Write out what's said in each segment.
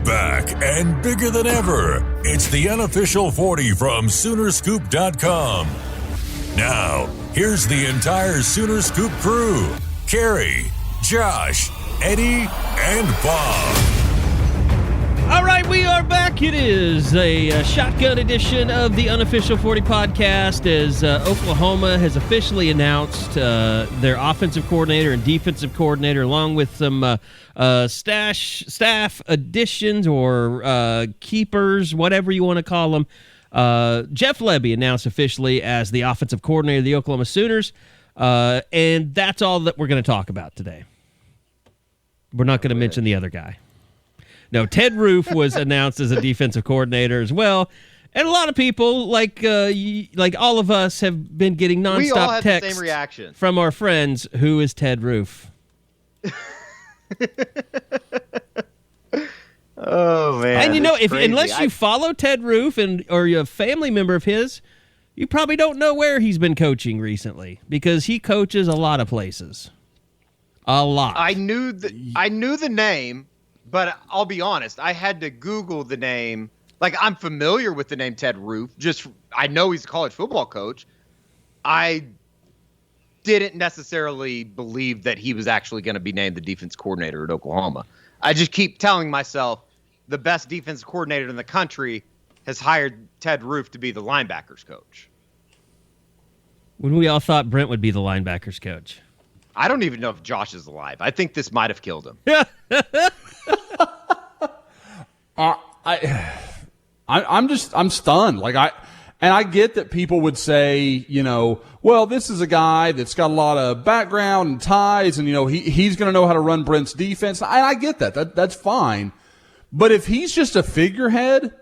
back and bigger than ever. It's the unofficial 40 from Soonerscoop.com. Now, here's the entire Sooner Scoop crew. Carey, Josh, Eddie, and Bob. All right, we are back. It is a shotgun edition of the unofficial 40 podcast as Oklahoma has officially announced their offensive coordinator and defensive coordinator, along with some staff additions or keepers, whatever you want to call them. Jeff Lebby announced officially as the offensive coordinator of the Oklahoma Sooners, and that's all that we're going to talk about today. We're not going to mention the other guy. No, Ted Roof was announced as a defensive coordinator as well, and a lot of people, like all of us, have been getting nonstop texts the same reaction from our friends. Who is Ted Roof? Oh man! And unless you follow Ted Roof or you're a family member of his, you probably don't know where he's been coaching recently because he coaches a lot of places. A lot. I knew the name. But I'll be honest, I had to Google the name. Like, I'm familiar with the name Ted Roof. I know he's a college football coach. I didn't necessarily believe that he was actually going to be named the defense coordinator at Oklahoma. I just keep telling myself the best defense coordinator in the country has hired Ted Roof to be the linebackers coach. When we all thought Brent would be the linebackers coach. I don't even know if Josh is alive. I think this might have killed him. I'm stunned. I get that people would say, well, this is a guy that's got a lot of background and ties, and he's going to know how to run Brent's defense. I get that. That's fine. But if he's just a figurehead,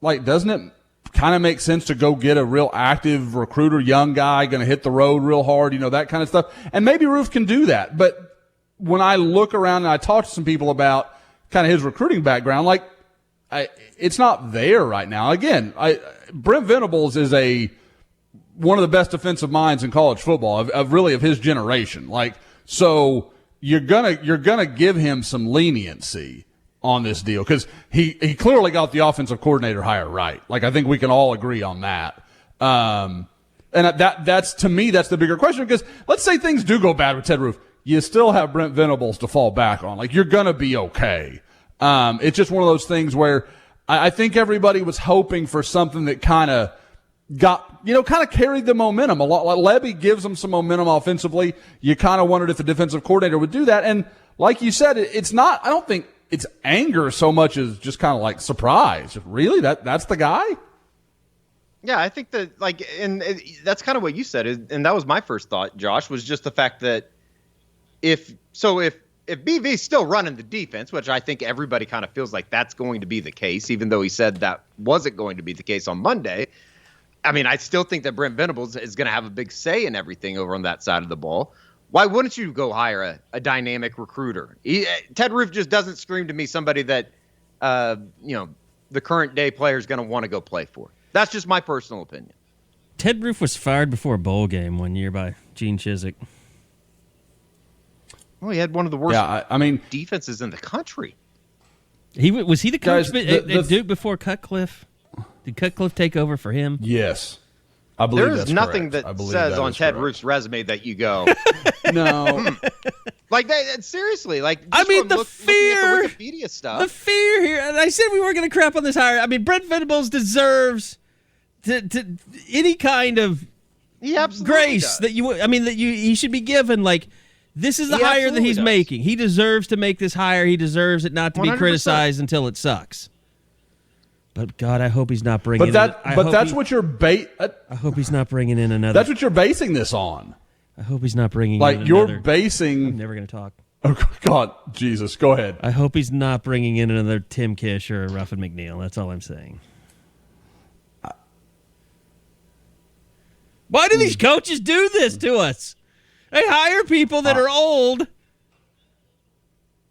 doesn't it kind of make sense to go get a real active recruiter, young guy, going to hit the road real hard, that kind of stuff? And maybe Roof can do that. But when I look around and I talk to some people about kind of his recruiting background, it's not there right now. Again, Brent Venables is one of the best defensive minds in college football of his generation. So you're gonna give him some leniency on this deal because he clearly got the offensive coordinator hire right. I think we can all agree on that. And that's to me that's the bigger question, because let's say things do go bad with Ted Roof, you still have Brent Venables to fall back on. You're gonna be okay. It's just one of those things where I think everybody was hoping for something that kind of carried the momentum a lot. Lebby gives them some momentum offensively. You kind of wondered if the defensive coordinator would do that. And like you said, it's not, I don't think it's anger so much as just kind of surprise. Really? That's the guy? Yeah, I think that and that's kind of what you said. And that was my first thought, Josh, was just the fact that if BV's still running the defense, which I think everybody kind of feels like that's going to be the case, even though he said that wasn't going to be the case on Monday. I mean, I still think that Brent Venables is going to have a big say in everything over on that side of the ball. Why wouldn't you go hire a dynamic recruiter? Ted Roof just doesn't scream to me somebody that, the current day player is going to want to go play for. That's just my personal opinion. Ted Roof was fired before a bowl game one year by Gene Chizik. Well, he had one of the worst defenses in the country. Was he the coach at Duke before Cutcliffe? Did Cutcliffe take over for him? Yes. I believe there is nothing that says on Ted Roof's resume that you go, no. Seriously, the fear, the Wikipedia stuff. The fear here, and I said we weren't going to crap on this hire. I mean, Brent Venables deserves to any kind of grace that he should be given. This is the hire that he's making. He deserves to make this hire. He deserves it not to 100%. Be criticized until it sucks. But God, I hope he's not bringing. That's what you're I hope he's not bringing in another. That's what you're basing this on. I hope he's not bringing in you're basing. I'm never going to talk. Oh God, Jesus, go ahead. I hope he's not bringing in another Tim Kish or a Ruffin McNeil. That's all I'm saying. Why do these coaches do this to us? They hire people that are old,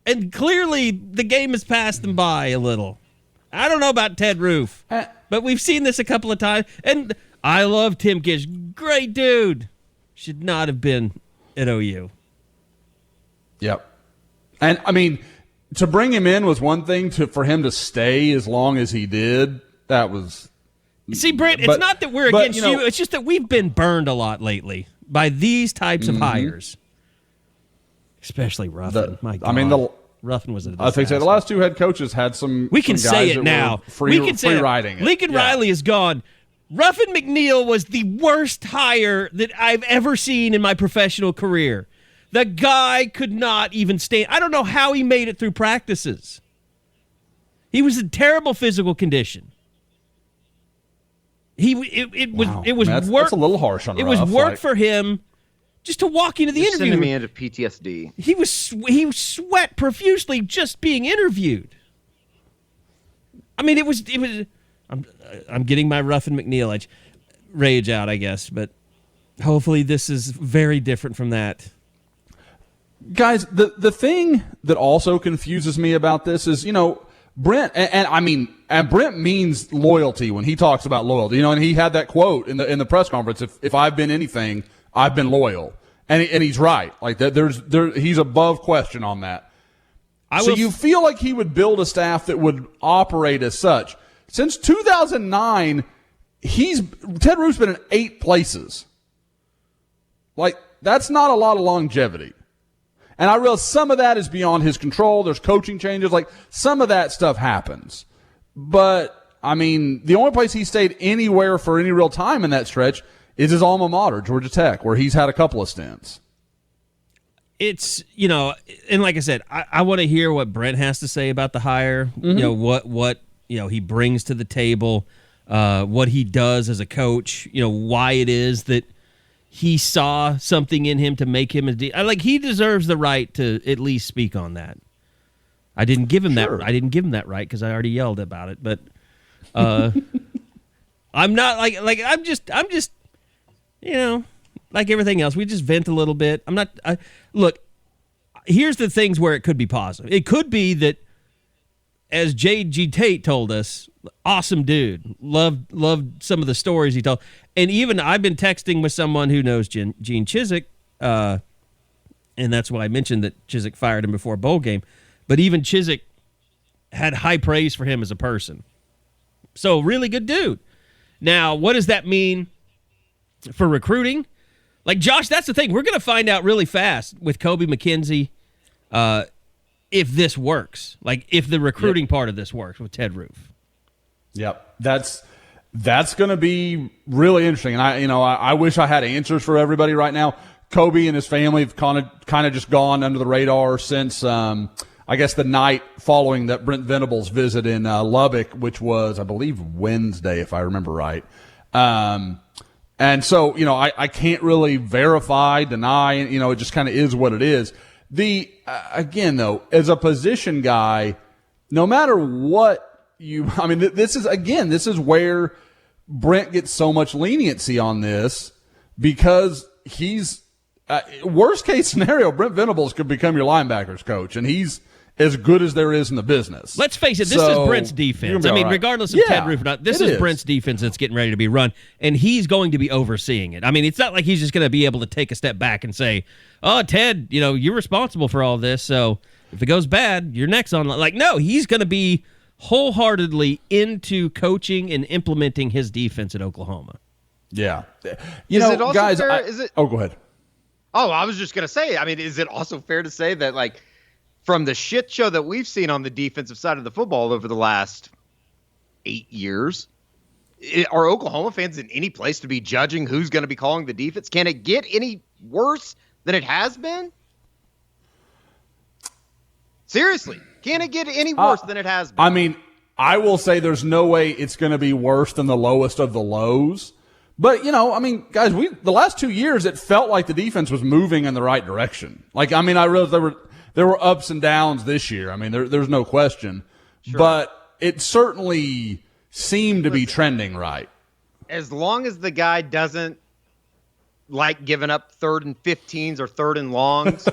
and clearly the game has passed them by a little. I don't know about Ted Roof, but we've seen this a couple of times. And I love Tim Kish. Great dude. Should not have been at OU. Yep. And, I mean, to bring him in was one thing. For him to stay as long as he did, that was. See, Brent, it's not that we're against you. It's just that we've been burned a lot lately by these types of hires, especially Ruffin. My God. Ruffin was a disaster. I think the last two head coaches had some. We can some say guys it that now. Were free riding it. Lincoln Riley is gone. Ruffin McNeil was the worst hire that I've ever seen in my professional career. The guy could not even stand. I don't know how he made it through practices. He was in terrible physical condition. It was work. That's a little harsh on Ruff. It was work for him just to walk into the interview. Sending me into PTSD. He sweat profusely just being interviewed. I mean, it was. I'm getting my Ruffin McNeil rage out, I guess, but hopefully this is very different from that. Guys, the thing that also confuses me about this is, Brent, and Brent means loyalty when he talks about loyalty, and he had that quote in the press conference. If I've been anything, I've been loyal, and he's right. Like that, he's above question on that. You feel like he would build a staff that would operate as such. Since 2009, Ted Roof's been in 8 places. Like, that's not a lot of longevity. And I realize some of that is beyond his control. There's coaching changes. Like, some of that stuff happens. But, the only place he stayed anywhere for any real time in that stretch is his alma mater, Georgia Tech, where he's had a couple of stints. It's, and like I said, I want to hear what Brent has to say about the hire. What he brings to the table, what he does as a coach, why it is that he saw something in him to make him he deserves the right to at least speak on that. I didn't give him that. I didn't give him that right because I already yelled about it. But I'm not I'm just like everything else. We just vent a little bit. I'm not. Look, here's the things where it could be positive. It could be that, as J.G. Tate told us, awesome dude. Loved some of the stories he told. And even I've been texting with someone who knows Gene Chizik, and that's why I mentioned that Chizik fired him before a bowl game. But even Chizik had high praise for him as a person. So, really good dude. Now, what does that mean for recruiting? Like, Josh, that's the thing. We're going to find out really fast with Kobe McKenzie if this works. Like, if the recruiting part of this works with Ted Roof. Yep. That's going to be really interesting. And I wish I had answers for everybody right now. Kobe and his family have kind of just gone under the radar since, I guess, the night following that Brent Venables visit in Lubbock, which was, I believe, Wednesday, if I remember right. And so, I can't really verify, deny, it just kind of is what it is. Again, though, as a position guy, no matter what this is where Brent gets so much leniency on this, because he's, worst case scenario, Brent Venables could become your linebackers coach, and he's as good as there is in the business. Let's face it, this is Brent's defense. Regardless of Ted Roof or not, this is Brent's defense that's getting ready to be run, and he's going to be overseeing it. It's not like he's just going to be able to take a step back and say, oh, Ted, you're responsible for all this, so if it goes bad, you're next on. No, he's going to be wholeheartedly into coaching and implementing his defense at Oklahoma. Yeah. Guys, go ahead. Oh, I was just going to say, is it also fair to say that, from the shit show that we've seen on the defensive side of the football over the last 8 years, are Oklahoma fans in any place to be judging who's going to be calling the defense? Can it get any worse than it has been? Seriously, can it get any worse than it has been? I will say there's no way it's going to be worse than the lowest of the lows. But, guys, the last 2 years, it felt like the defense was moving in the right direction. I realized there were ups and downs this year. There's no question. Sure. But it certainly seemed to be trending right. As long as the guy doesn't like giving up 3rd and 15s or 3rd and longs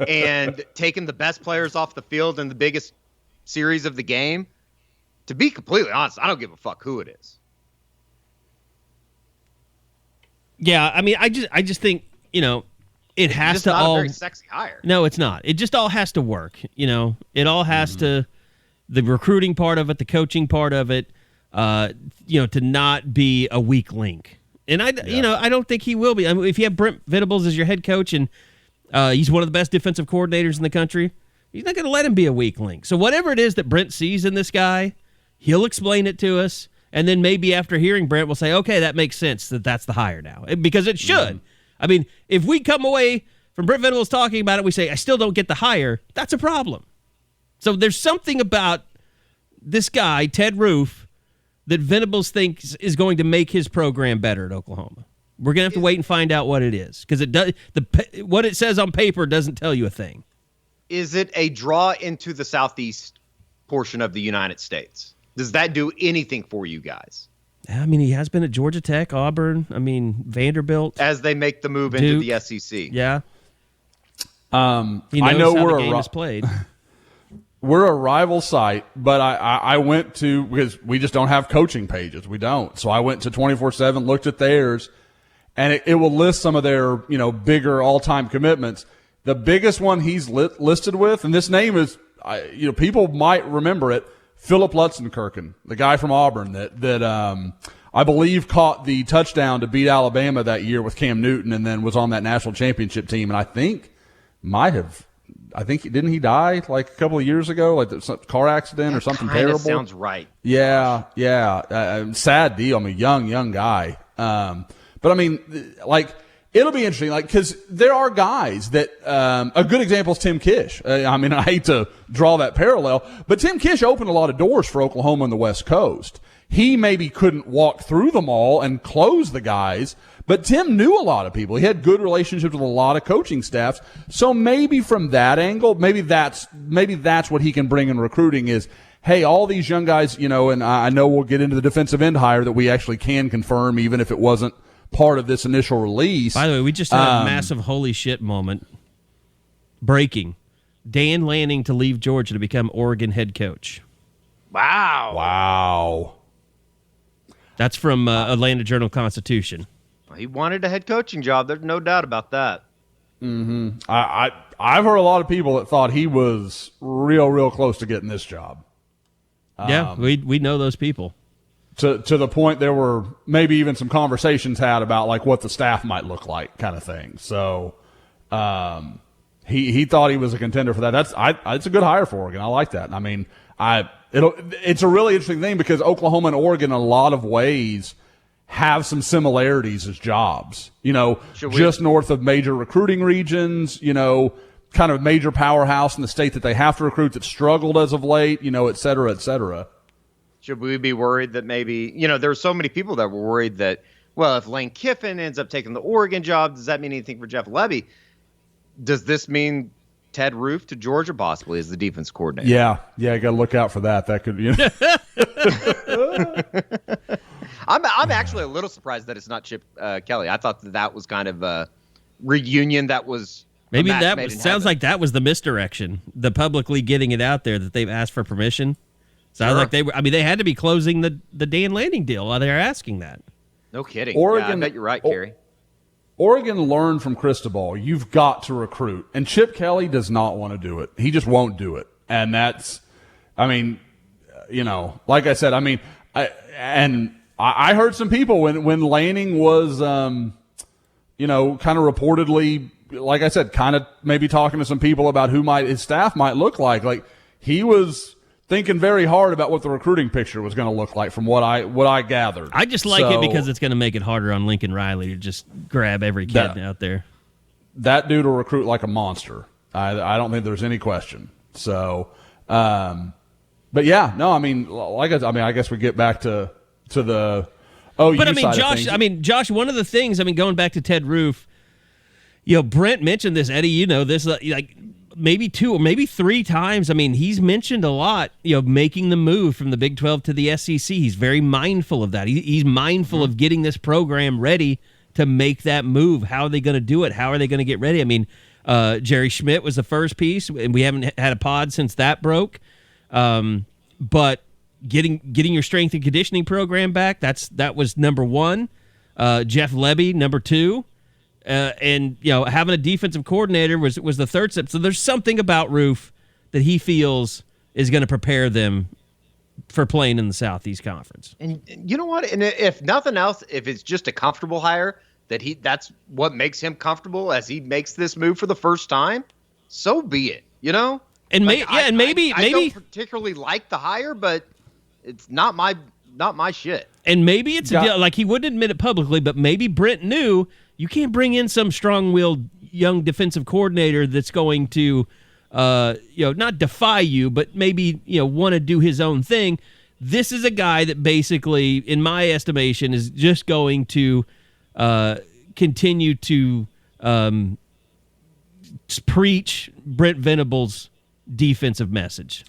and taking the best players off the field in the biggest series of the game, to be completely honest, I don't give a fuck who it is. Yeah, I just think, it has just to not all. a very sexy hire. No, it's not. It just all has to work. It all has to. The recruiting part of it, the coaching part of it, to not be a weak link. And I don't think he will be. I mean, if you have Brent Venables as your head coach and he's one of the best defensive coordinators in the country, he's not going to let him be a weak link. So whatever it is that Brent sees in this guy, he'll explain it to us. And then maybe after hearing Brent, we'll say, okay, that makes sense that's the hire now. Because it should. I mean, if we come away from Brent Venables talking about it, we say, I still don't get the hire, that's a problem. So there's something about this guy, Ted Roof, that Venables thinks is going to make his program better at Oklahoma. We're going to have to wait and find out what it is. Because what it says on paper doesn't tell you a thing. Is it a draw into the southeast portion of the United States? Does that do anything for you guys? I mean, he has been at Georgia Tech, Auburn, Vanderbilt. As they make the move into the SEC. Yeah. He knows I know how we're the game is played. We're a rival site, but I went to, because we just don't have coaching pages. We don't. So I went to 24/7, looked at theirs, and it will list some of their, bigger all-time commitments. The biggest one he's listed with, and this name is, people might remember it, Philip Lutzenkirchen, the guy from Auburn that I believe caught the touchdown to beat Alabama that year with Cam Newton and then was on that national championship team. And I think didn't he die like a couple of years ago, like some car accident or something terrible? Sounds right. Yeah. Sad deal. I mean, young guy. But I mean, like, it'll be interesting, like, because there are guys that a good example is Tim Kish. I mean, I hate to draw that parallel, but Tim Kish opened a lot of doors for Oklahoma on the West Coast. He maybe couldn't walk through them all and close the guys, but Tim knew a lot of people. He had good relationships with a lot of coaching staffs. So maybe from that angle, maybe that's what he can bring in recruiting is, hey, all these young guys, and I know we'll get into the defensive end hire that we actually can confirm, even if it wasn't part of this initial release. By the way, we just had a massive holy shit moment. Breaking. Dan Lanning to leave Georgia to become Oregon head coach. Wow. That's from Atlanta Journal-Constitution. He wanted a head coaching job. There's no doubt about that. Mm-hmm. I've heard a lot of people that thought he was real close to getting this job. Yeah, we know those people. To the point there were maybe even some conversations had about like what the staff might look like, kind of thing. So he thought he was a contender for that. It's a good hire for Oregon. I like that. I mean, it's a really interesting thing because Oklahoma and Oregon in a lot of ways have some similarities as jobs. Just north of major recruiting regions. Kind of major powerhouse in the state that they have to recruit that struggled as of late. Et cetera, et cetera. Should we be worried that maybe, there were so many people that were worried that, well, if Lane Kiffin ends up taking the Oregon job, does that mean anything for Jeff Lebby? Does this mean Ted Roof to Georgia possibly as the defense coordinator? Yeah, you got to look out for that. That could be. I'm actually a little surprised that it's not Chip Kelly. I thought that was kind of a reunion that was. Maybe that sounds like that was the misdirection. The publicly getting it out there that they've asked for permission. Sounds like they had to be closing the Dan Lanning deal while they were asking that. No kidding. Oregon, I bet you're right, Carey. Oregon learned from Cristobal. You've got to recruit. And Chip Kelly does not want to do it. He just won't do it. And that's, like I said, I heard some people when Lanning was, kind of reportedly, like I said, kind of maybe talking to some people about who his staff might look like. Like he was thinking very hard about what the recruiting picture was going to look like from what I gathered. I just like it because it's going to make it harder on Lincoln Riley to just grab every kid out there. That dude will recruit like a monster. I don't think there's any question. So, but yeah, no, I guess we get back to the OU but side of things. Josh, one of the things, going back to Ted Roof, Brent mentioned this, Eddie, this, maybe 2 or maybe 3 times. He's mentioned a lot, making the move from the Big 12 to the SEC. He's very mindful of that. He's mindful of getting this program ready to make that move. How are they going to do it? How are they going to get ready? Jerry Schmidt was the first piece, and we haven't had a pod since that broke. But getting your strength and conditioning program back, that was number 1. Jeff Lebby, number 2. and having a defensive coordinator was the third step. So there's something about Roof that he feels is going to prepare them for playing in the Southeast Conference. And you know what? And if nothing else, if it's just a comfortable hire, that's what makes him comfortable as he makes this move for the first time, so be it. And maybe I don't particularly like the hire, but it's not my shit. And maybe it's a deal, like he wouldn't admit it publicly, but maybe Brent knew you can't bring in some strong-willed young defensive coordinator that's going to not defy you, but maybe, want to do his own thing. This is a guy that basically, in my estimation, is just going to continue to preach Brent Venables' defensive message.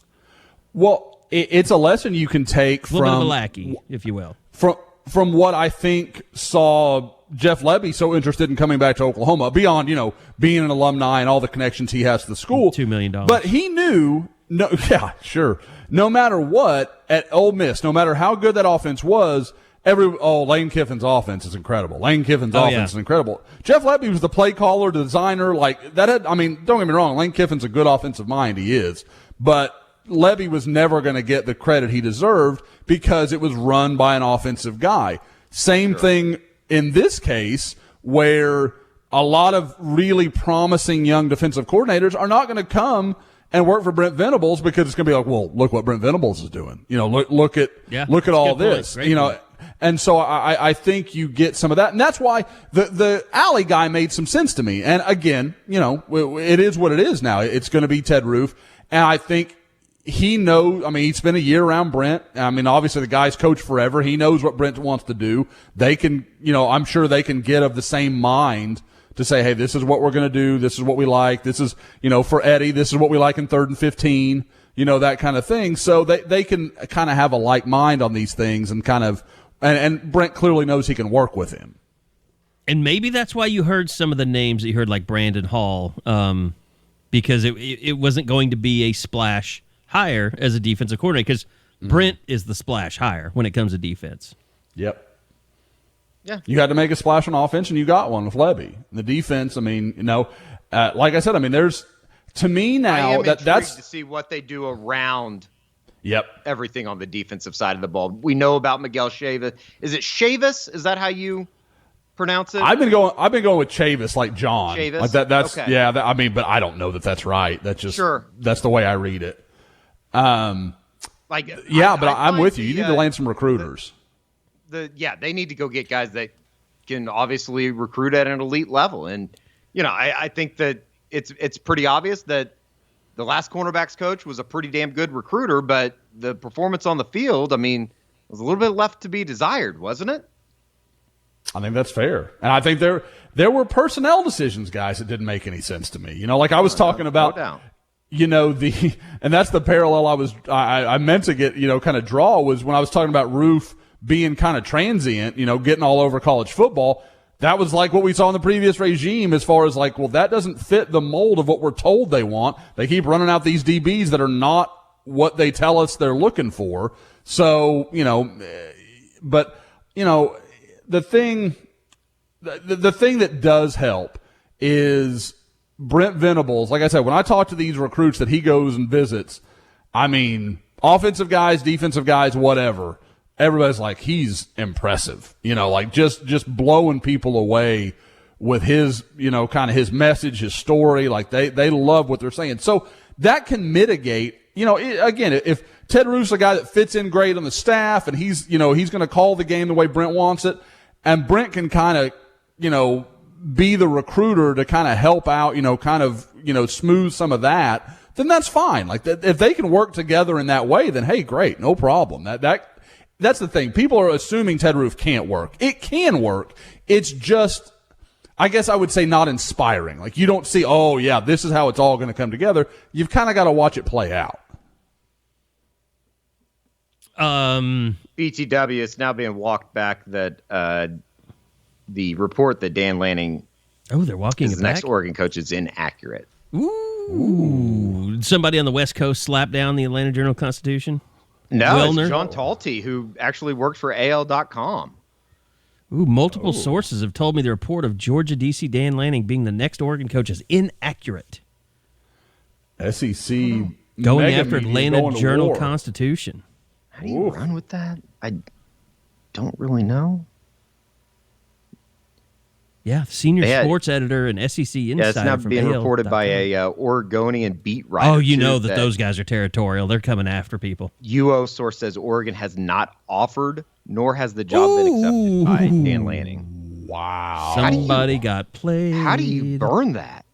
Well, it's a lesson you can take from... A little bit of a lackey, if you will. From what I think saw Jeff Lebby so interested in coming back to Oklahoma, beyond, being an alumni and all the connections he has to the school. $2 million. But he knew, no matter what, at Ole Miss, no matter how good that offense was, Lane Kiffin's offense is incredible. Lane Kiffin's offense is incredible. Jeff Lebby was the play caller, designer, don't get me wrong, Lane Kiffin's a good offensive mind, he is. But Lebby was never going to get the credit he deserved because it was run by an offensive guy. Same thing in this case, where a lot of really promising young defensive coordinators are not going to come and work for Brent Venables because it's going to be like, well, look what Brent Venables is doing. Look at all this. And so I think you get some of that, and that's why the Alley guy made some sense to me. And again, it is what it is now. It's going to be Ted Roof, and I think he knows. He spent a year around Brent. Obviously the guy's coached forever. He knows what Brent wants to do. They can, I'm sure they can get of the same mind to say, hey, this is what we're going to do. This is what we like. This is, for Eddie, this is what we like in 3rd and 15, that kind of thing. So they can kind of have a like mind on these things and kind of, and Brent clearly knows he can work with him. And maybe that's why you heard some of the names that you heard, like Brandon Hall, because it wasn't going to be a splash hire as a defensive coordinator, because Brent is the splash hire when it comes to defense. Yep. Yeah. You had to make a splash on offense, and you got one with Lebby. The defense, like I said, there's, to me now, that's to see what they do around Yep. everything on the defensive side of the ball. We know about Miguel Chavis. Is it Chavis? Is that how you pronounce it? I've been going with Chavis, like John. Chavis? Like that's okay. Yeah. But I don't know that that's right. That's just That's the way I read it. I'm with you. You need to land some recruiters. They need to go get guys that can obviously recruit at an elite level, and I think that it's pretty obvious that the last cornerbacks coach was a pretty damn good recruiter, but the performance on the field, was a little bit left to be desired, wasn't it? I think that's fair. And I think there were personnel decisions, guys, that didn't make any sense to me. Like I was talking about, and that's the parallel I meant to get, kind of draw, was when I was talking about Roof being kind of transient, getting all over college football. That was like what we saw in the previous regime, as far as like, well, that doesn't fit the mold of what we're told they want. They keep running out these DBs that are not what they tell us they're looking for. So, the thing that does help is Brent Venables. Like I said, when I talk to these recruits that he goes and visits, offensive guys, defensive guys, whatever, everybody's like, he's impressive, like just blowing people away with his, kind of his message, his story. Like they love what they're saying. So that can mitigate, again, if Ted Roof's a guy that fits in great on the staff and he's going to call the game the way Brent wants it, and Brent can kind of, be the recruiter to kind of help out, smooth some of that, then that's fine. Like if they can work together in that way, then hey, great, no problem. That's the thing. People are assuming Ted Roof can't work. It can work. It's just, I guess I would say, not inspiring. Like you don't see, oh yeah, this is how it's all going to come together. You've kind of got to watch it play out. BTW, it's now being walked back that the report that Dan Lanning, they're walking his next Oregon coach, is inaccurate. Ooh. Did somebody on the West Coast slap down the Atlanta Journal-Constitution? No, Wilner? It's John Talty, who actually worked for AL.com. Ooh, multiple sources have told me the report of Georgia DC Dan Lanning being the next Oregon coach is inaccurate. SEC Going after Atlanta Journal-Constitution. How do you run with that? I don't really know. Yeah, senior sports editor and SEC insider. Yeah, it's now being reported by a Oregonian beat writer. Oh, you know that those guys are territorial. They're coming after people. UO source says Oregon has not offered, nor has the job been accepted by Dan Lanning. Wow. Somebody got played. How do you burn that?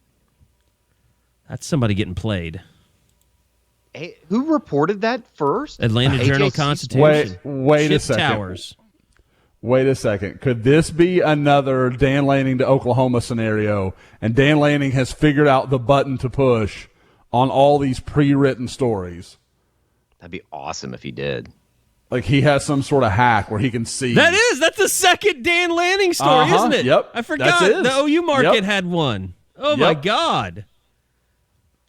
That's somebody getting played. Hey, who reported that first? Atlanta Journal-Constitution. Wait a second. Towers. Wait a second. Could this be another Dan Lanning to Oklahoma scenario? And Dan Lanning has figured out the button to push on all these pre-written stories. That'd be awesome if he did. Like he has some sort of hack where he can see. That's the second Dan Lanning story, isn't it? Yep. I forgot the OU market had one. Oh my God.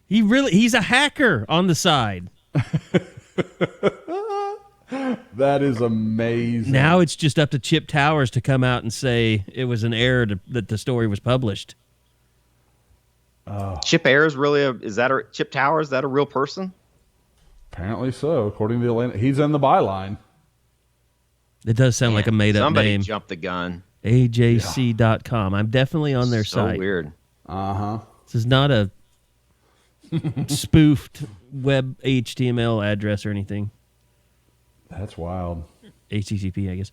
He's a hacker on the side. That is amazing. Now it's just up to Chip Towers to come out and say it was an error that the story was published. Chip Ayers Chip Towers? Is that a real person? Apparently so, according to the Atlanta. He's in the byline. It does sound like a made-up somebody name. Somebody jumped the gun. AJC.com. I'm definitely on their site. So weird. This is not a spoofed web HTML address or anything. That's wild. HTTP, I guess.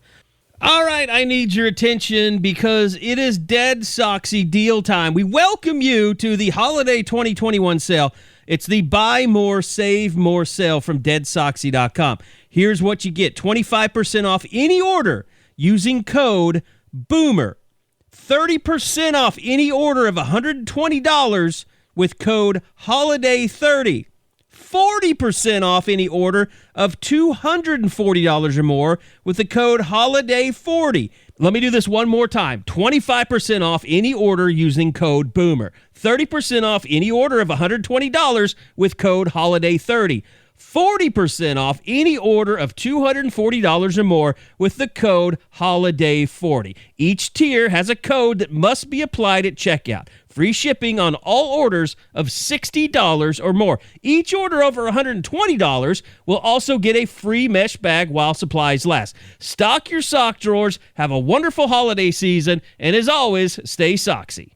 All right, I need your attention because it is Dead Soxy deal time. We welcome you to the Holiday 2021 sale. It's the Buy More, Save More sale from deadsoxy.com. Here's what you get. 25% off any order using code BOOMER. 30% off any order of $120 with code HOLIDAY30. 40% off any order of $240 or more with the code HOLIDAY40. Let me do this one more time. 25% off any order using code BOOMER. 30% off any order of $120 with code HOLIDAY30. 40% off any order of $240 or more with the code HOLIDAY40. Each tier has a code that must be applied at checkout. Free shipping on all orders of $60 or more. Each order over $120 will also get a free mesh bag while supplies last. Stock your sock drawers, have a wonderful holiday season, and as always, stay soxy.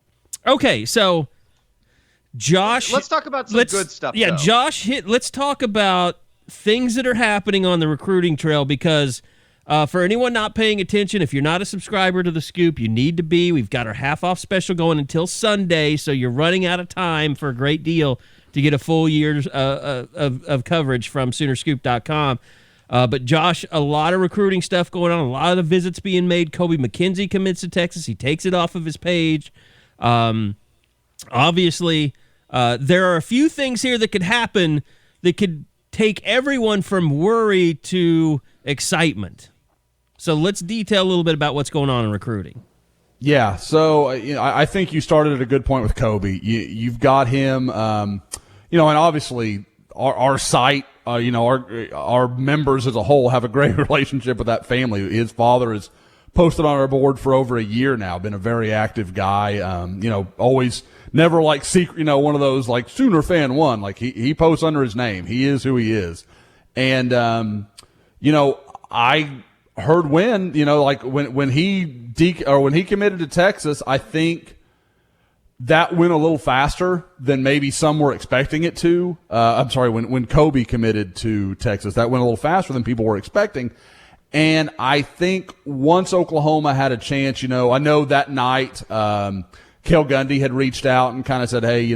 Okay, so Josh, let's talk about some good stuff. Yeah, though. Josh, let's talk about things that are happening on the recruiting trail because for anyone not paying attention, if you're not a subscriber to The Scoop, you need to be. We've got our half-off special going until Sunday, so you're running out of time for a great deal to get a full year of coverage from Soonerscoop.com. But Josh, a lot of recruiting stuff going on, a lot of the visits being made. Kobe McKenzie commits to Texas. He takes it off of his page. Obviously, there are a few things here that could happen that could take everyone from worry to excitement. So let's detail a little bit about what's going on in recruiting. Yeah, so I think you started at a good point with Kobe. You've got him, and obviously our site, our members as a whole have a great relationship with that family. His father is posted on our board for over a year now, been a very active guy, always never like secret, one of those like Sooner Fan One. Like he posts under his name. He is who he is. And, I heard when he committed to Texas, I think that went a little faster than maybe some were expecting it to. When Kobe committed to Texas, that went a little faster than people were expecting. And I think once Oklahoma had a chance, I know that night, Cale Gundy had reached out and kind of said, hey,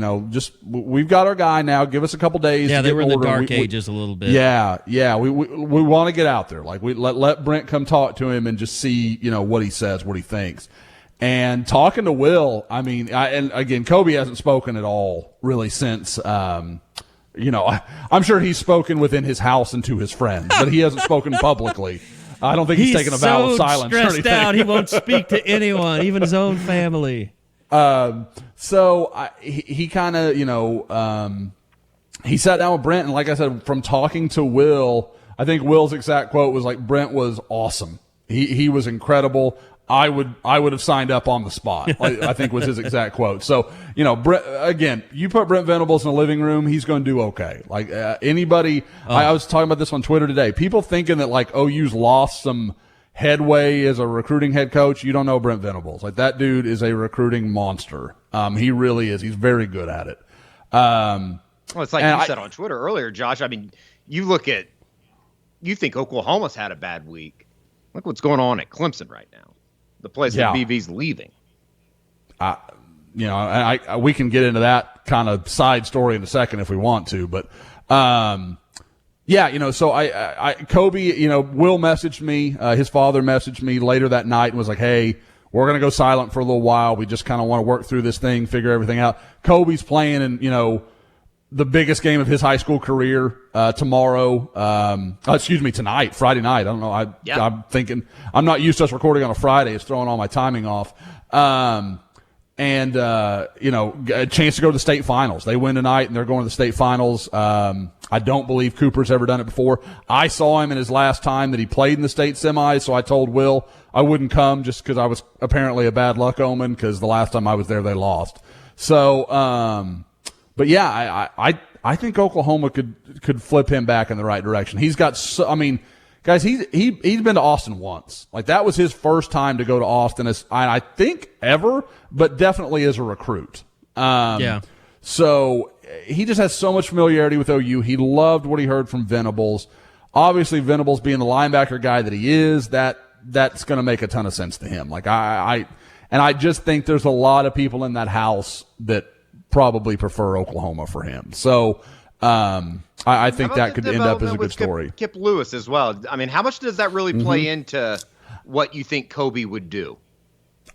we've got our guy now. Give us a couple days. Yeah, to they get were in the order. dark ages a little bit. Yeah. We want to get out there. Like we let Brent come talk to him and just see, what he says, what he thinks. And talking to Will, and again, Kobe hasn't spoken at all really since, I'm sure he's spoken within his house and to his friends, but he hasn't spoken publicly. I don't think he's taken a vow of silence or anything. He's so stressed out, he won't speak to anyone, even his own family. So he kind of, he sat down with Brent, and like I said, from talking to Will, I think Will's exact quote was like, Brent was awesome. He was incredible. I would have signed up on the spot. I think was his exact quote. So, again, you put Brent Venables in a living room, he's going to do okay. Like anybody, I was talking about this on Twitter today. People thinking that like OU's lost some headway as a recruiting head coach. You don't know Brent Venables. Like that dude is a recruiting monster. He really is. He's very good at it. Well, it's like you said on Twitter earlier, Josh. I mean, you think Oklahoma's had a bad week. Look what's going on at Clemson right now. The place that BV's leaving. We can get into that kind of side story in a second if we want to, but so Kobe, Will messaged me, his father messaged me later that night and was like, hey, we're going to go silent for a little while. We just kind of want to work through this thing, figure everything out. Kobe's playing in, the biggest game of his high school career tonight, Friday night. I don't know. I'm thinking I'm not used to us recording on a Friday. It's throwing all my timing off. A chance to go to the state finals. They win tonight, and they're going to the state finals. I don't believe Cooper's ever done it before. I saw him in his last time that he played in the state semis, so I told Will I wouldn't come just because I was apparently a bad luck omen because the last time I was there they lost. So, but yeah, I think Oklahoma could flip him back in the right direction. He's got guys, he's been to Austin once. Like that was his first time to go to Austin I think ever, but definitely as a recruit. So he just has so much familiarity with OU. He loved what he heard from Venables. Obviously, Venables being the linebacker guy that he is, that's going to make a ton of sense to him. Like I just think there's a lot of people in that house that probably prefer Oklahoma for him. So I think that could end up as a good story. Kip Lewis as well. I mean, how much does that really play into what you think Kobe would do?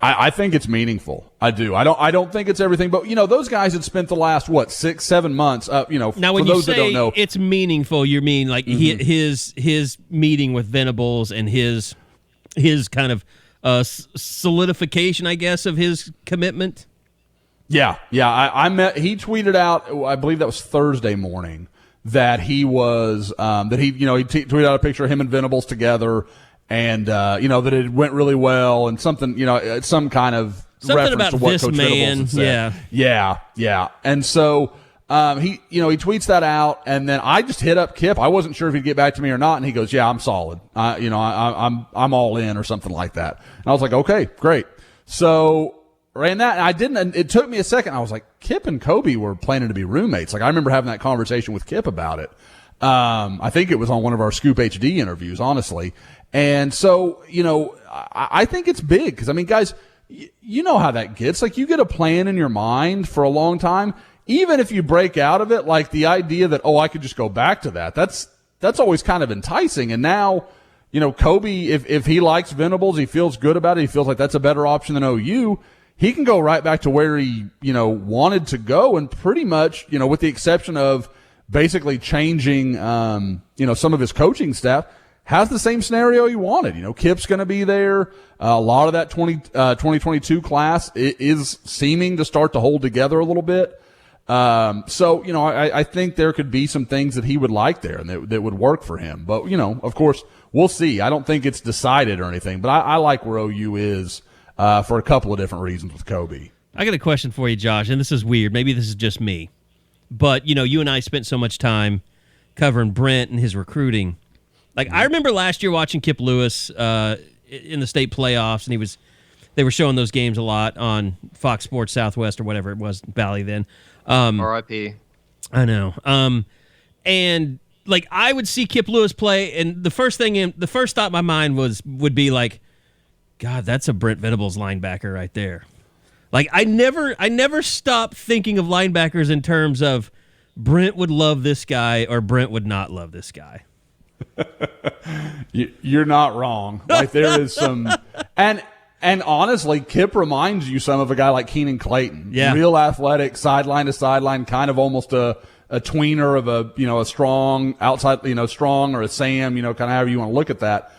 I think it's meaningful. I do. I don't think it's everything, but those guys had spent the last 6-7 months. Now, when for you those say that don't know, it's meaningful, you mean like his meeting with Venables and his kind of solidification, I guess, of his commitment. Yeah. He tweeted out, I believe that was Thursday morning, that he was he tweeted out a picture of him and Venables together, and that it went really well, and something some kind of reference about to what this Coach man. Venables had said. Yeah. And so he tweets that out, and then I just hit up Kip. I wasn't sure if he'd get back to me or not, and he goes, "Yeah, I'm solid. I'm all in," or something like that. And I was like, "Okay, great." So ran that, and I didn't. And it took me a second. I was like, Kip and Kobe were planning to be roommates. Like I remember having that conversation with Kip about it. I think it was on one of our Scoop HD interviews, honestly. And so, I think it's big because, guys, you know how that gets. Like, you get a plan in your mind for a long time. Even if you break out of it, like the idea that, I could just go back to that, that's always kind of enticing. And now, Kobe, if he likes Venables, he feels good about it, he feels like that's a better option than OU, he can go right back to where he, wanted to go, and pretty much, with the exception of basically changing, some of his coaching staff, has the same scenario he wanted. Kip's going to be there. A lot of that 2022 class is seeming to start to hold together a little bit. I think there could be some things that he would like there and that would work for him. But, of course, we'll see. I don't think it's decided or anything, but I like where OU is for a couple of different reasons with Kobe. I got a question for you, Josh, and this is weird. Maybe this is just me. But, you and I spent so much time covering Brent and his recruiting. Like, I remember last year watching Kip Lewis in the state playoffs, and they were showing those games a lot on Fox Sports Southwest or whatever it was, Valley then. R.I.P. I know. And, like, I would see Kip Lewis play, and the first thought in my mind would be like, God, that's a Brent Venables linebacker right there. Like, I never stopped thinking of linebackers in terms of Brent would love this guy or Brent would not love this guy. You're not wrong. Like, there is some, and honestly, Kip reminds you some of a guy like Keenan Clayton. Yeah. Real athletic, sideline to sideline, kind of almost a tweener of a strong outside, strong, or a Sam, kind of however you want to look at that.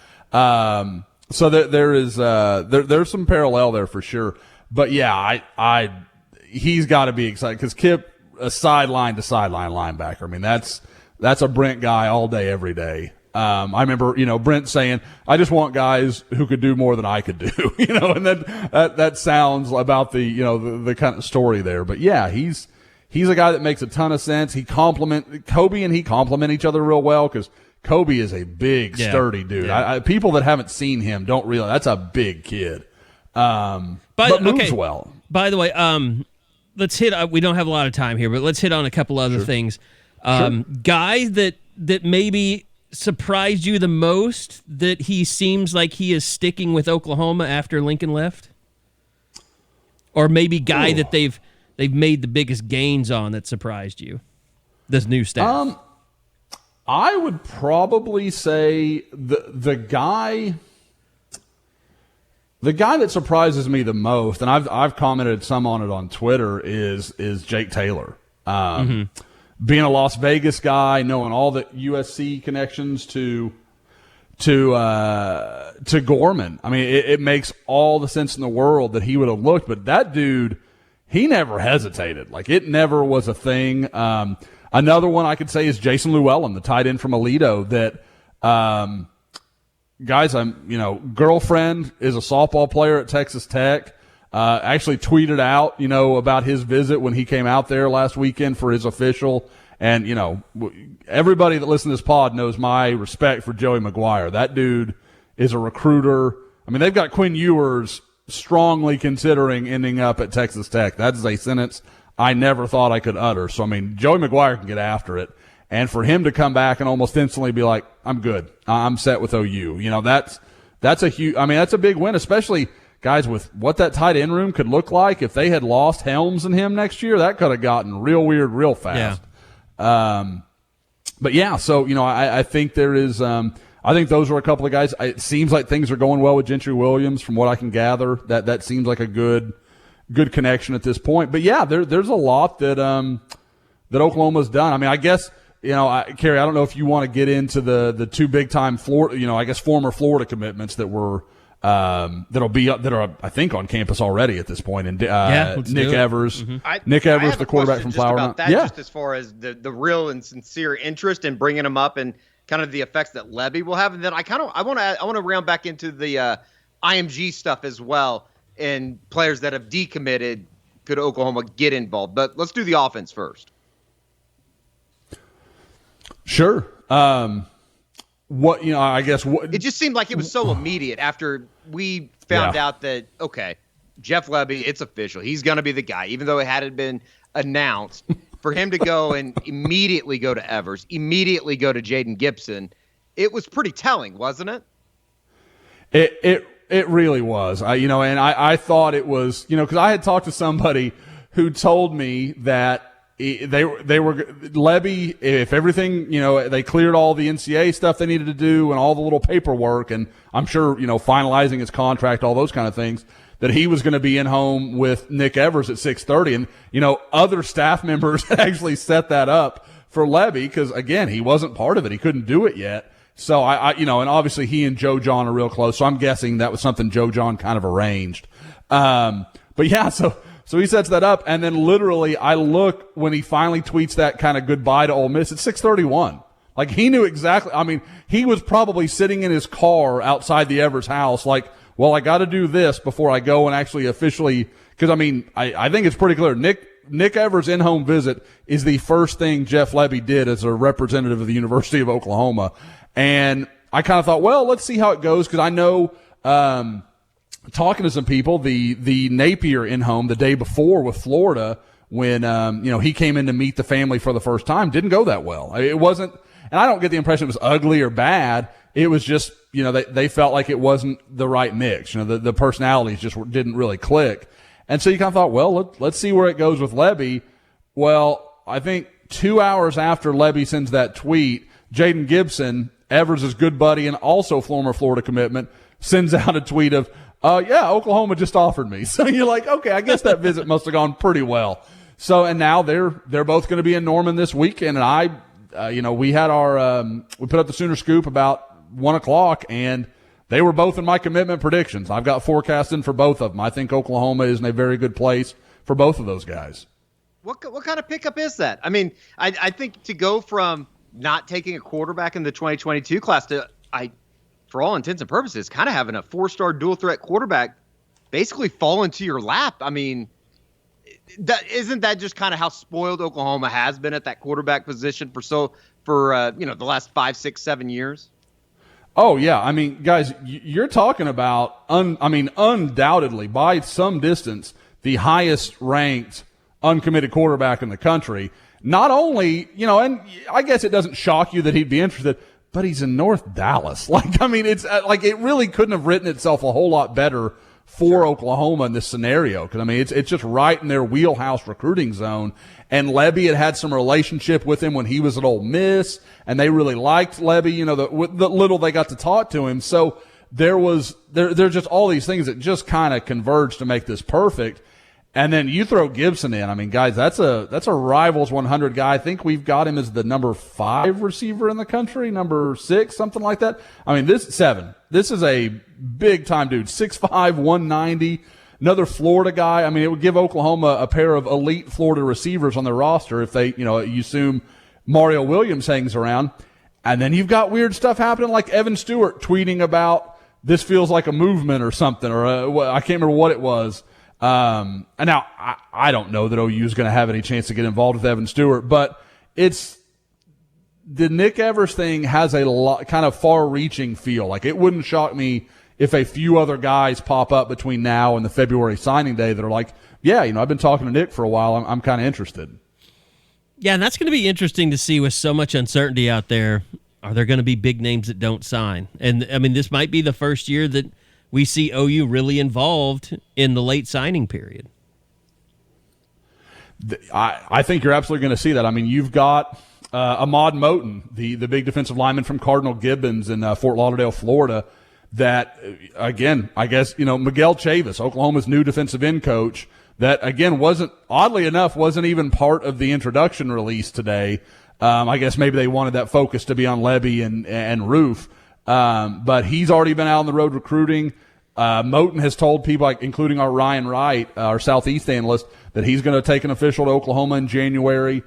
So there's some parallel there for sure. But yeah, he's got to be excited because Kip, a sideline to sideline linebacker. That's a Brent guy all day, every day. I remember, Brent saying, I just want guys who could do more than I could do, and then that sounds about the kind of story there. But yeah, he's a guy that makes a ton of sense. Kobe and he complement each other real well because Kobe is a big, sturdy dude. Yeah. People that haven't seen him don't realize that's a big kid. But moves well. By the way, let's hit. We don't have a lot of time here, but let's hit on a couple other things. Guy that maybe surprised you the most that he seems like he is sticking with Oklahoma after Lincoln left, or maybe guy that they've made the biggest gains on that surprised you. This new staff. I would probably say the guy that surprises me the most, and I've commented some on it on Twitter, is Jake Taylor. Being a Las Vegas guy, knowing all the USC connections to Gorman. I mean, it makes all the sense in the world that he would have looked, but that dude, he never hesitated. Like, it never was a thing. Another one I could say is Jason Llewellyn, the tight end from Aledo, that, guys, girlfriend is a softball player at Texas Tech. Actually tweeted out, about his visit when he came out there last weekend for his official. And, everybody that listens to this pod knows my respect for Joey McGuire. That dude is a recruiter. I mean, they've got Quinn Ewers strongly considering ending up at Texas Tech. That is a sentence I never thought I could utter. So, I mean, Joey McGuire can get after it. And for him to come back and almost instantly be like, I'm good. I'm set with OU. That's a huge, that's a big win, especially guys with what that tight end room could look like. If they had lost Helms and him next year, that could have gotten real weird real fast. Yeah. But yeah, so, I think there is, I think those are a couple of guys. It seems like things are going well with Gentry Williams from what I can gather. That seems like a good connection at this point. But yeah, there's a lot that Oklahoma's done. I mean, I guess, Carey, I don't know if you want to get into the two big time Florida, I guess former Florida commitments that were, that are I think on campus already at this point. And Nick Evers, Nick Evers, the quarterback from Flower Mound. Just as far as the real and sincere interest in bringing him up and kind of the effects that Lebby will have, and then I want to round back into the IMG stuff as well, and players that have decommitted. Could Oklahoma get involved? But let's do the offense first. Sure. It just seemed like it was so immediate after we found out that, okay, Jeff Lebby, it's official. He's going to be the guy, even though it hadn't been announced. For him to go and immediately go to Evers, immediately go to Jaden Gibson, it was pretty telling, wasn't it? It really was. I thought it was, because I had talked to somebody who told me that they were Lebby, if everything, they cleared all the NCAA stuff they needed to do and all the little paperwork, and I'm sure, finalizing his contract, all those kind of things, that he was going to be in home with Nick Evers at 6:30. And, other staff members had actually set that up for Lebby because, again, he wasn't part of it. He couldn't do it yet. So and obviously he and Joe John are real close. So I'm guessing that was something Joe John kind of arranged. But yeah, so he sets that up, and then literally I look when he finally tweets that kind of goodbye to Ole Miss. It's 6:31. Like, he knew exactly. I mean, he was probably sitting in his car outside the Evers house like, well, I got to do this before I go and actually officially, because, I think it's pretty clear. Nick Evers' in-home visit is the first thing Jeff Lebby did as a representative of the University of Oklahoma. And I kind of thought, well, let's see how it goes, because I know talking to some people, the Napier in-home the day before with Florida when, he came in to meet the family for the first time, didn't go that well. It wasn't, and I don't get the impression it was ugly or bad. It was just, they felt like it wasn't the right mix. The personalities just didn't really click. And so you kind of thought, well, let's see where it goes with Lebby. Well, I think 2 hours after Lebby sends that tweet, Jaden Gibson, Evers' good buddy and also former Florida commitment, sends out a tweet of, Oklahoma just offered me. So you're like, okay, I guess that visit must have gone pretty well. So, and now they're both going to be in Norman this weekend. And we had we put up the Sooner Scoop about 1:00, and they were both in my commitment predictions. I've got forecasting for both of them. I think Oklahoma is in a very good place for both of those guys. What kind of pickup is that? I mean, I think to go from not taking a quarterback in the 2022 class to, for all intents and purposes, kind of having a 4-star dual threat quarterback basically fall into your lap. I mean, isn't that just kind of how spoiled Oklahoma has been at that quarterback position for the last 5, 6, 7 years? Oh yeah, I mean, guys, you're talking about undoubtedly by some distance the highest ranked uncommitted quarterback in the country. Not only, and I guess it doesn't shock you that he'd be interested, but he's in North Dallas. It's like it really couldn't have written itself a whole lot better for Oklahoma in this scenario. Because, it's just right in their wheelhouse recruiting zone. And Lebby had some relationship with him when he was at Ole Miss, and they really liked Lebby, the little they got to talk to him. So there's just all these things that just kind of converge to make this perfect. And then you throw Gibson in. Guys, that's a Rivals 100 guy. I think we've got him as the number 5 receiver in the country, number 6, something like that. This 7. This is a big time dude. 6'5", 190. Another Florida guy. It would give Oklahoma a pair of elite Florida receivers on their roster if they, you assume Mario Williams hangs around. And then you've got weird stuff happening like Evan Stewart tweeting about this feels like a movement or something, or I can't remember what it was. And now I don't know that OU is going to have any chance to get involved with Evan Stewart, but the Nick Evers thing has a lot, kind of far-reaching feel. Like, it wouldn't shock me if a few other guys pop up between now and the February signing day that are like, yeah, I've been talking to Nick for a while. I'm kind of interested. Yeah, and that's going to be interesting to see with so much uncertainty out there. Are there going to be big names that don't sign? And, this might be the first year that we see OU really involved in the late signing period. I think you're absolutely going to see that. You've got Ahmad Moten, the big defensive lineman from Cardinal Gibbons in Fort Lauderdale, Florida, that, again, I guess, Miguel Chavis, Oklahoma's new defensive end coach, that, again, oddly enough, wasn't even part of the introduction release today. I guess maybe they wanted that focus to be on Lebby and Roof. But he's already been out on the road recruiting. Moten has told people, including our Ryan Wright, our Southeast analyst, that he's going to take an official to Oklahoma in January.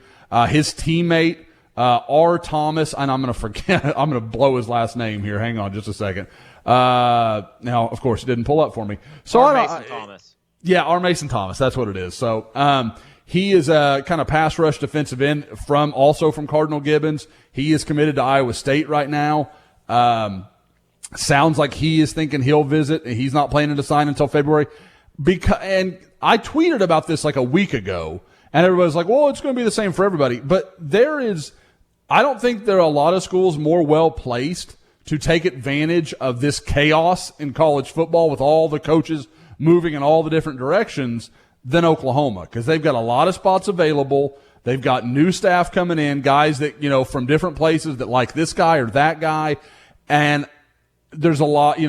His teammate, R. Thomas, and I'm going to forget, I'm going to blow his last name here. Hang on just a second. Now, of course, it didn't pull up for me. So R. Mason Thomas. Yeah, R. Mason Thomas. That's what it is. So, he is a kind of pass rush defensive end also from Cardinal Gibbons. He is committed to Iowa State right now. Sounds like he is thinking he'll visit. He's not planning to sign until February. And I tweeted about this like a week ago, and everybody's like, well, it's going to be the same for everybody. But I don't think there are a lot of schools more well-placed to take advantage of this chaos in college football with all the coaches moving in all the different directions than Oklahoma, because they've got a lot of spots available. They've got new staff coming in, guys that, from different places that like this guy or that guy. And there's a lot,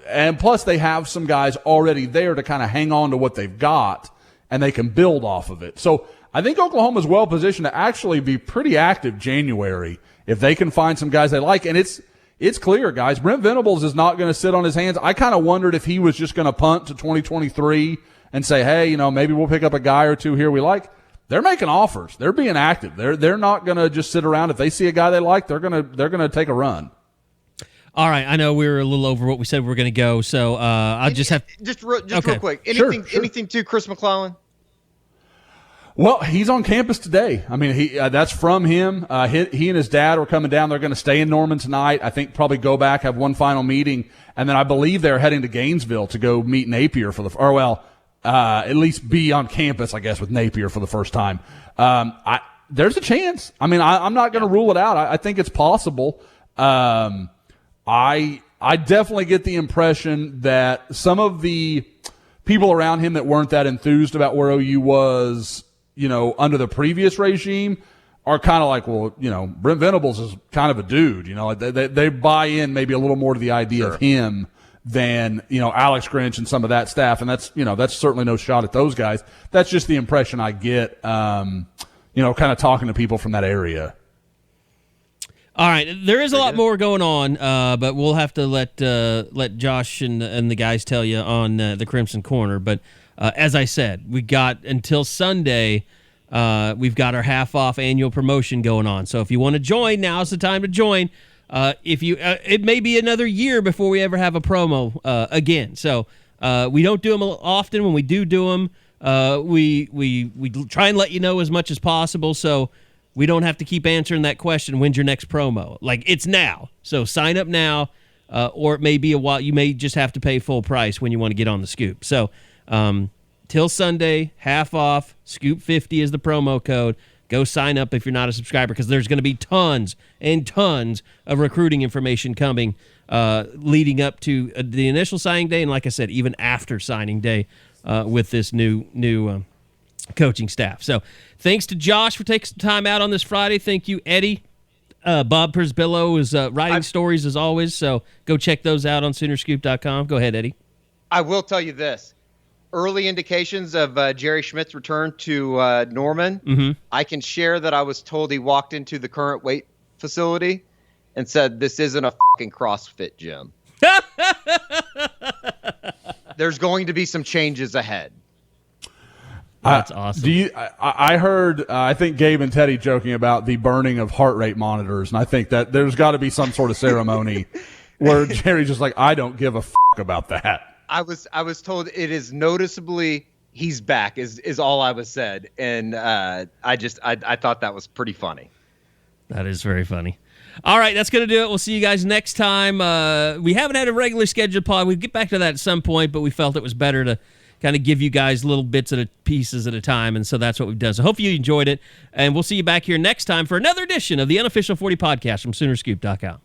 and plus they have some guys already there to kind of hang on to what they've got, and they can build off of it. So I think Oklahoma's well positioned to actually be pretty active January if they can find some guys they like. And it's clear, guys, Brent Venables is not going to sit on his hands. I kind of wondered if he was just going to punt to 2023 and say, hey, maybe we'll pick up a guy or two here we like. They're making offers. They're being active. They're not going to just sit around. If they see a guy they like, they're going to take a run. All right, I know we were a little over what we said we were going to go, so I'll just have real quick. Anything to Chris McClellan? Well, he's on campus today. That's from him. He and his dad are coming down. They're going to stay in Norman tonight. I think probably go back, have one final meeting, and then I believe they're heading to Gainesville to go meet Napier at least be on campus, I guess, with Napier for the first time. There's a chance. I'm not going to rule it out. I think it's possible. I definitely get the impression that some of the people around him that weren't that enthused about where OU was, under the previous regime are kind of like, well, Brent Venables is kind of a dude, they buy in maybe a little more to the idea of him than, Alex Grinch and some of that staff. And that's certainly no shot at those guys. That's just the impression I get, kind of talking to people from that area. All right, there is a lot more going on, but we'll have to let Josh and the guys tell you on the Crimson Corner. But as I said, we got until Sunday we've got our half-off annual promotion going on. So if you want to join, now's the time to join. It may be another year before we ever have a promo again. So we don't do them often. When we do them, we try and let you know as much as possible, so we don't have to keep answering that question, when's your next promo? Like, it's now. So sign up now, or it may be a while. You may just have to pay full price when you want to get on the Scoop. So till Sunday, half off, Scoop 50 is the promo code. Go sign up if you're not a subscriber, because there's going to be tons and tons of recruiting information coming leading up to the initial signing day, and like I said, even after signing day with this new coaching staff. So thanks to Josh for taking some time out on this Friday. Thank you, Eddie. Bob Persbillo is writing stories as always, so go check those out on Soonerscoop.com. Go ahead, Eddie. I will tell you this. Early indications of Jerry Schmidt's return to Norman. Mm-hmm. I can share that I was told he walked into the current weight facility and said, "This isn't a fucking CrossFit gym." There's going to be some changes ahead. That's awesome. I heard, I think Gabe and Teddy joking about the burning of heart rate monitors, and I think that there's got to be some sort of ceremony where Jerry's just like, I don't give a fuck about that. I was told it is noticeably he's back is all I was said, and I thought that was pretty funny. That is very funny. All right, that's going to do it. We'll see you guys next time. We haven't had a regularly scheduled pod. We'll get back to that at some point, but we felt it was better to kind of give you guys little bits at pieces at a time, and so that's what we've done. So hopefully you enjoyed it, and we'll see you back here next time for another edition of the Unofficial 40 Podcast from Soonerscoop.com.